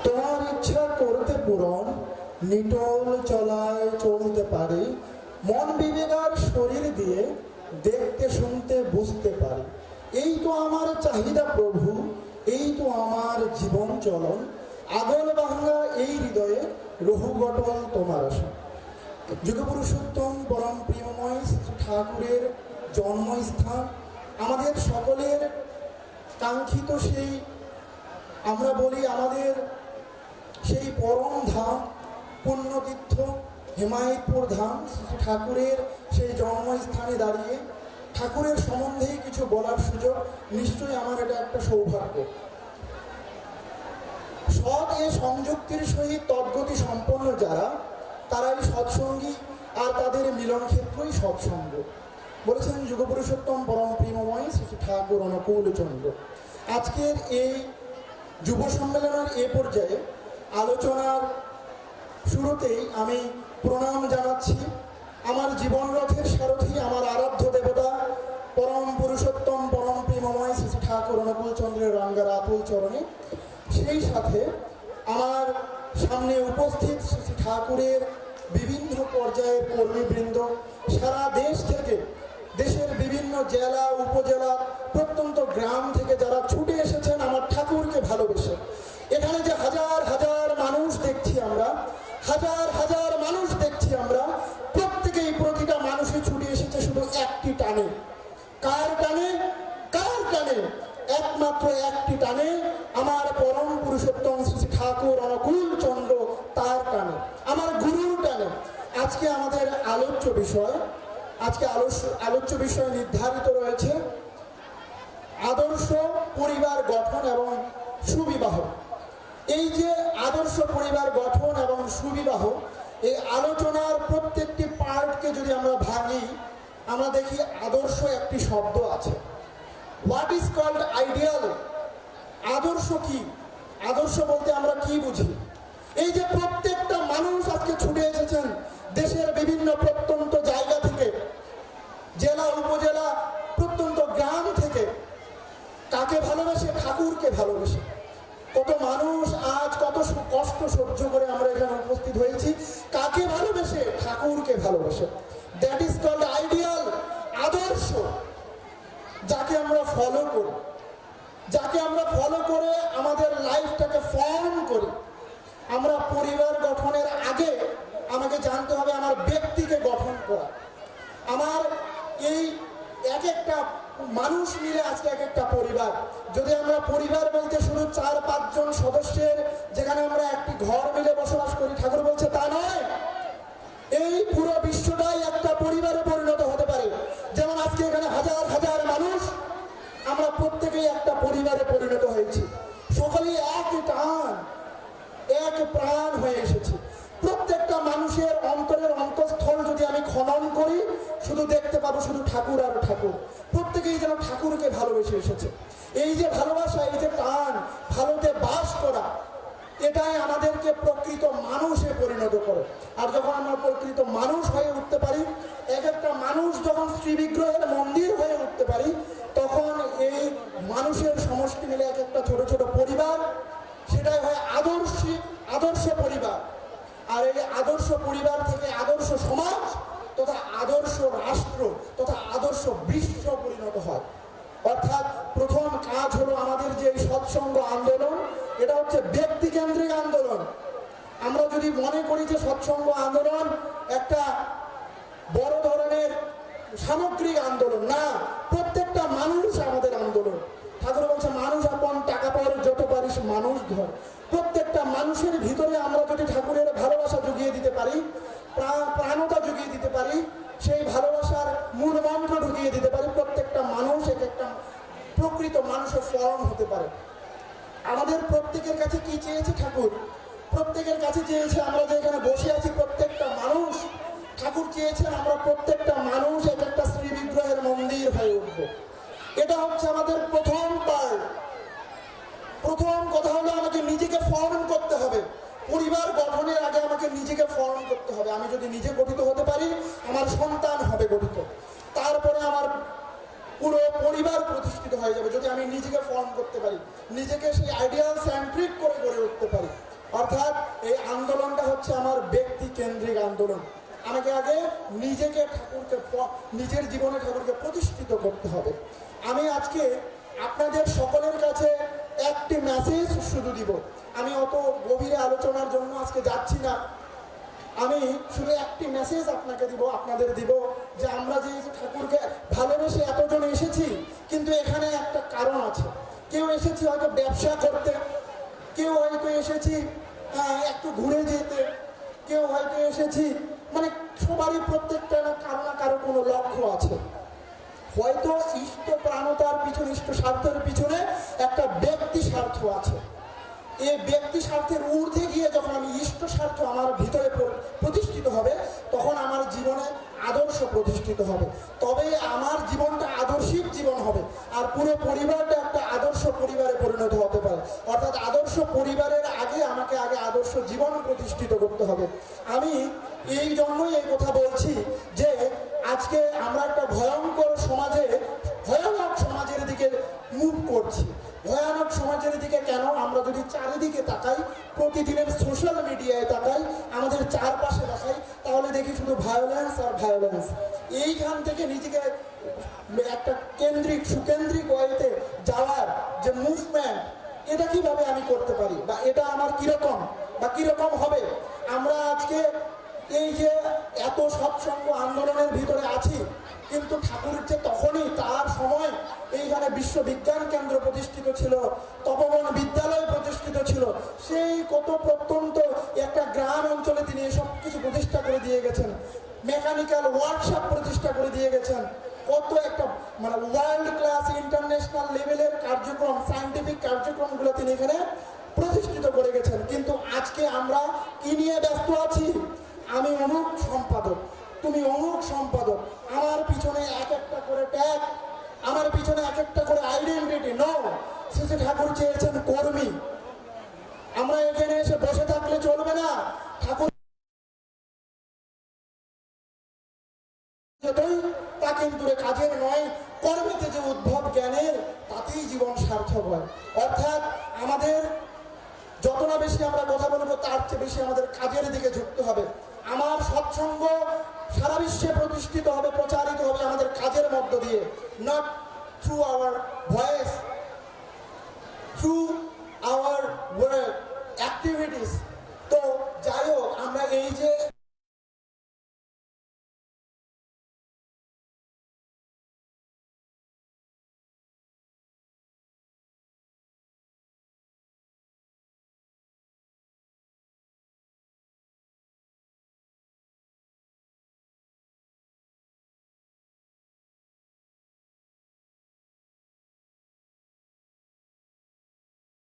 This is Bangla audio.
তোমার ইচ্ছা করতে পূরণ, নিটোল চলায় চলতে পারে, মন বিবেকার শরীর দিয়ে দেখতে শুনতে বুঝতে পারে। এই তো আমার চাহিদা প্রভু, এই তো আমার জীবন চলন, আগল ভাঙ্গা এই হৃদয়ে রহু গটল তোমার আশা। যুগপুরুষোত্তম পরম প্রিয়ময় ঠাকুরের জন্মস্থান, আমাদের সকলের কাঙ্ক্ষিত সেই, আমরা বলি আমাদের সেই পরম ধাম পুণ্যতীর্থ হিমায়তপুর ধাম, ঠাকুরের সেই জন্মস্থানে দাঁড়িয়ে ঠাকুরের সম্বন্ধেই কিছু বলার সুযোগ নিশ্চয়ই আমার এটা একটা সৌভাগ্য। সৎ এ সংযুক্তির সহিত তদ্গতি সম্পন্ন যারা, তারাই সৎসঙ্গী, আর তাদের মিলন ক্ষেত্রই সৎসঙ্গ, বলেছেন যুগপুরুষোত্তম পরম প্রেমময় শ্রী ঠাকুর অনুকূল চন্দ্র। আজকের এই যুব সম্মেলনের এ পর্যায়ে আলোচনার শুরুতেই আমি প্রণাম জানাচ্ছি আমার জীবন রথের সারথী, আমার আরাধ্য দেবতা পরম পুরুষোত্তম পরম প্রেমময় শ্রী ঠাকুর অনুকূল চন্দ্রের রঙ্গার আতুল চরণে। সেই সাথে আমার সামনে উপস্থিত শ্রী ঠাকুরের বিভিন্ন পর্যায়ের কর্মীবৃন্দ, সারা দেশ থেকে, দেশের বিভিন্ন জেলা উপজেলা প্রত্যন্ত গ্রাম থেকে যারা ছুটে এসেছেন আমার ঠাকুরকে ভালোবেসে। এখানে যে হাজার হাজার মানুষ দেখছি আমরা, হাজার হাজার মানুষ দেখছি আমরা, প্রত্যেকেই প্রতিটা মানুষই ছুটে এসেছে শুধু একটি টানে। কার টানে? কার টানে? একমাত্র একটি টানে, আমার পরম পুরুষোত্তম শ্রী ঠাকুর অনুকূল চন্দ্র, তার টানে, আমার গুরুর টানে। আজকে আমাদের আলোচ্য বিষয়, আজকে আলোচ্য বিষয় নির্ধারিত রয়েছে আদর্শ পরিবার গঠন এবং সুবিবাহ। এই যে আদর্শ পরিবার গঠন এবং সুবিবাহ, এই আলোচনার প্রত্যেকটি পার্টকে যদি আমরা ভাঙি, আমরা দেখি আদর্শ একটি শব্দ আছে। What is called ideal? আদর্শ কি? আদর্শ বলতে আমরা কি বুঝি? এই যে প্রত্যেকটা মানুষ আজকে ছুটে এসেছেন দেশের বিভিন্ন প্রত্যন্ত জায়গা থেকে, জেলা উপজেলা প্রত্যন্ত গ্রাম থেকে, কাকে ভালোবাসে? ঠাকুরকে ভালোবাসে। কত মানুষ আজ কত কষ্ট সহ্য করে আমরা এখানে উপস্থিত হয়েছি, কাকে ভালোবাসে? ঠাকুরকে ভালোবাসে। দ্যাট ইজ কল্ড আইডিয়াল, আদর্শ, যাকে আমরা ফলো করি, যাকে আমরা ফলো করে আমাদের লাইফটাকে ফর্ম করি। আমরা পরিবার গঠনের আগে আমাকে জানতে হবে আমার ব্যক্তিকে গঠন করা। আমার এই এক একটা মানুষ মিলে আজকে এক একটা পরিবার। যদি আমরা পরিবার বলতে শুধু 4-5 জন সদস্যের, যেখানে আমরা একটি ঘর মিলে বসবাস করি, ঠাকুর বলছে তা নয়। এই পুরো বিশ্বটাই একটা পরিবারে পরিণত হতে পারে। যেমন আজকে এখানে হাজার হাজার মানুষ, আমরা প্রত্যেকেই একটা পরিবারে পরিণত হয়েছি, সকলেই এক টান, এক প্রাণ হয়ে এসেছি। প্রত্যেকটা মানুষের অন্তরের অন্তঃস্থল যদি আমি খনন করি, শুধু দেখতে পাবো শুধু ঠাকুর আর ঠাকুর। প্রত্যেকেই যেন ঠাকুরকে ভালোবেসে এসেছে। এই যে ভালোবাসা, এই যে টান, ভালোতে বাস করা, এটাই আমাদেরকে প্রকৃত মানুষে পরিণত করে। আর যখন আমরা প্রকৃত মানুষ হয়ে উঠতে পারি, এক একটা মানুষ যখন শ্রীবিগ্রহের মন্দির হয়ে উঠতে পারি, তখন এই মানুষের সমষ্টি মিলে এক একটা ছোট ছোট পরিবার, সেটাই হয় আদর্শ পরিবার। আর এই আদর্শ পরিবার থেকে আদর্শ সমাজ তথা আদর্শ রাষ্ট্র তথা আদর্শ বিশ্ব পরিণত হয়। অর্থাৎ প্রথম কাজ হলো আমাদের যে এই সৎসঙ্গ আন্দোলন, এটা হচ্ছে ব্যক্তিকেন্দ্রিক আন্দোলন। আমরা যদি মনে করি যে সৎসঙ্গ আন্দোলন একটা বড় ধরনের সামগ্রিক আন্দোলন, না, প্রত্যেকটা মানুষ আমাদের আন্দোলন। ঠাকুর বলছে মানুষ আপন, টাকা পাওয়ার যত পারিস মানুষ ধর। প্রত্যেকটা মানুষের ভিতরে আমরা যদি ঠাকুরের ভালোবাসা জুগিয়ে দিতে পারি, প্রাণতা জুগিয়ে দিতে পারি, সেই ভালোবাসার মূল মন্ত্র ঢুকিয়ে দিতে পারি, প্রত্যেকটা মানুষ এক একটা প্রকৃত মানুষের ফর্ম হতে পারে। আমাদের প্রত্যেকের কাছে কি চেয়েছে ঠাকুর? প্রত্যেকের কাছে চেয়েছে আমরা যে এখানে বসে আছি প্রত্যেকটা মানুষ, ঠাকুর চেয়েছেন আমরা প্রত্যেকটা মানুষ এক একটা শ্রী বিগ্রহের মন্দির হয়ে উঠবো। এটা হচ্ছে আমাদের প্রথম পার্ট। প্রথম কথা হলো আমাকে নিজেকে ফর্ম করতে হবে। পরিবার গঠনের আগে আমাকে নিজেকে ফর্ম করতে হবে। আমি যদি নিজে গঠিত হতে পারি, আমার সন্তান হবে গঠিত, তারপরে আমার পুরো পরিবার প্রতিষ্ঠিত হয়ে যাবে। যদি আমি নিজেকে ফর্ম করতে পারি, নিজেকে সেই আইডিয়াল সেন্ট্রিক করে গড়ে উঠতে পারি, অর্থাৎ এই আন্দোলনটা হচ্ছে আমার ব্যক্তি কেন্দ্রিক আন্দোলন। আমাকে আগে নিজেকে নিজের জীবনে ঠাকুরকে প্রতিষ্ঠিত করতে হবে। আমি আজকে আপনাদের সকলের কাছে একটি মেসেজ শুধু দিব। আমি অত গভীরে আলোচনার জন্য আজকে যাচ্ছি না। আমি শুধু একটি মেসেজ আপনাকে দিব, আপনাদের দিব, যে আমরা যে ঠাকুরকে ভালোবেসে এতজন এসেছি, কিন্তু এখানে একটা কারণ আছে। কেউ এসেছি হয়তো ব্যবসা করতে, কেউ হয়তো এসেছি একটু ঘুরে যেতে, কেউ হয়তো এসেছি, মানে সবারই প্রত্যেকটা কারো না কারো কোনো লক্ষ্য আছে। হয়তো ইষ্ট প্রাণতার পিছনে, ইষ্ট স্বার্থের পিছনে একটা ব্যক্তি স্বার্থ আছে। এই ব্যক্তি স্বার্থের ঊর্ধ্বে গিয়ে যখন আমি ইষ্ট স্বার্থ আমার ভিতরে প্রতিষ্ঠিত হবে, তখন আমার জীবনে আদর্শ প্রতিষ্ঠিত হবে। তবে আমার জীবনটা আদর্শিক জীবন হবে, আর পুরো পরিবারটা একটা আদর্শ পরিবারে পরিণত হতে পারে। অর্থাৎ আদর্শ পরিবারের আগে আমাকে আগে আদর্শ জীবন প্রতিষ্ঠিত করতে হবে। আমি এই জন্যই এই কথা বলছি যে আজকে আমরা একটা ভয়ঙ্কর সমাজে, ভয়ানক সমাজের দিকে মুভ করছি। ভয়ানক সমাজের দিকে কেন? আমরা যদি চারিদিকে তাকাই, প্রতিদিনের সোশ্যাল মিডিয়ায় তাকাই, আমাদের চারপাশে দেখাই, তাহলে দেখি শুধু ভায়োলেন্স আর ভায়োলেন্স। এইখান থেকে নিজেকে একটা সুকেন্দ্রিক ওয়েতে যাওয়ার যে মুভমেন্ট, এটা কিভাবে আমি করতে পারি, বা এটা আমার কিরকম হবে? আমরা আজকে এই যে এত সৎসঙ্গ আন্দোলনের ভিতরে আছি, কিন্তু ঠাকুর যে তখনই তার সময় এইখানে বিশ্ববিজ্ঞান কেন্দ্র প্রতিষ্ঠিত ছিল, তপবন বিদ্যালয় প্রতিষ্ঠিত ছিল, সেই কত প্রত্যন্ত একটা গ্রাম অঞ্চলে তিনি এসব কিছু প্রতিষ্ঠা করে দিয়ে গেছেন। মেকানিক্যাল ওয়ার্কশপ প্রতিষ্ঠা করে দিয়ে গেছেন। কত একটা মানে ওয়ার্ল্ড ক্লাস ইন্টারন্যাশনাল লেভেলের কার্যক্রম, সায়েন্টিফিক কার্যক্রমগুলো তিনি এখানে প্রতিষ্ঠিত করে গেছেন। কিন্তু আজকে আমরা কি নিয়ে ব্যস্ত আছি? আমি অমুক সম্পাদক, তুমি অমুক সম্পাদক, আমার পিছনে এক একটা করে ট্যাগ, আমার পিছনে এক একটা করে আইডেন্টিটি। নো, শ্রী ঠাকুর চেয়েছেন কর্মী। আমরা এখানে এসে বসে থাকলে চলবে না। ঠাকুর তা কিন্তু কাজের নয়, কর্মীতে যে উদ্ভব জ্ঞানের, তাতেই জীবন সার্থক হয়। অর্থাৎ আমাদের যত না বেশি আমরা কথা বলবো, তার চেয়ে বেশি আমাদের কাজের দিকে ঝুঁকতে হবে। আমার সৎসঙ্গ সারা বিশ্বে প্রতিষ্ঠিত হবে, প্রচারিত হবে আমাদের কাজের মধ্য দিয়ে, not through hour voice, through our work activities.